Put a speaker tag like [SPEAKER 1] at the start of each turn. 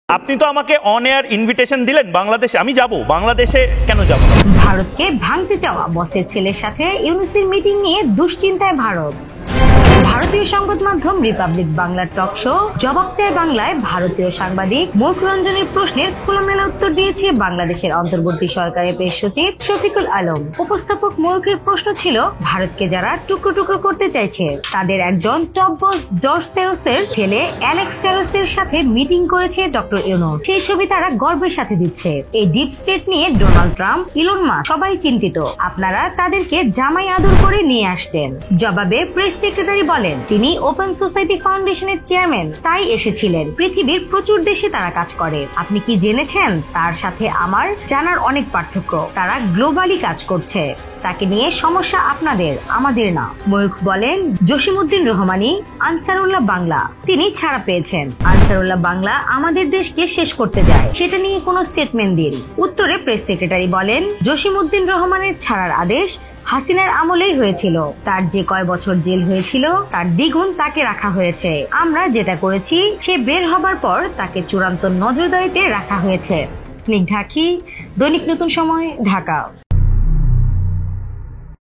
[SPEAKER 1] আপনি তো আমাকে অন এয়ার ইনভিটেশন দিলেন বাংলাদেশে, আমি যাব, বাংলাদেশে কেন যাব না?
[SPEAKER 2] ভারতকে ভাঙতে চাওয়া বসের ছেলের সাথে ইউনুসের মিটিং নিয়ে দুশ্চিন্তায় ভারত। ভারতীয় সংবাদ মাধ্যম রিপাবলিক বাংলার টক শো জবাব চায় বাংলায় ভারতীয় সাংবাদিক মুখ রঞ্জনের প্রশ্নের খোলামেলা উত্তর দিয়েছে বাংলাদেশের অন্তর্বর্তী সরকারের প্রেস সচিব শফিকুল আলম। উপস্থাপক ময়ূখের প্রশ্ন ছিল, ভারতকে যারা টুকরো টুকরো করতে চাইছে তাদের একজন টপ বস জর্জ সোরসের ছেলে অ্যালেক্স সোরসের সাথে মিটিং করেছে ডক্টর ইউনুস। সেই ছবি তারা গর্বের সাথে দিচ্ছে। এই ডিপ স্টেট নিয়ে ডোনাল্ড ট্রাম্প, ইলন মাস্ক সবাই চিন্তিত। আপনারা তাদেরকে জামাই আদর করে নিয়ে আসছেন। জবাবে প্রেস সেক্রেটারি বলেন, তিনি ওপেন সোসাইটি ফাউন্ডেশনের চেয়ারম্যান, তাই এসেছিলেন। পৃথিবীর প্রচুর দেশে তারা কাজ করে। আপনি কি জেনেছেন তার সাথে আমার জানার অনেক পার্থক্য। তারা গ্লোবালি কাজ করছে। তাকে নিয়ে সমস্যা আপনাদের, আমাদের না। ময়ূখ বলেন, জসিমউদ্দিন রহমানি, আনসারুল্লাহ বাংলা, তিনি ছাড়া পেয়েছেন। আনসারুল্লাহ বাংলা আমাদের দেশকে শেষ করতে যায়, সেটা নিয়ে কোনো স্টেটমেন্ট দিন। উত্তরে প্রেস সেক্রেটারি বলেন, জসিমউদ্দিন রহমানের ছাড়ার আদেশ হাসিনার আমলেই হয়েছিল। তার যে কয় বছর জেল হয়েছিল তার দ্বিগুণ তাকে রাখা হয়েছে। আমরা যেটা করেছি, সে বের হবার পর তাকে চূড়ান্ত নজরদারিতে রাখা হয়েছে। স্নিগ্ধা আখি, দৈনিক নতুন সময়, ঢাকা।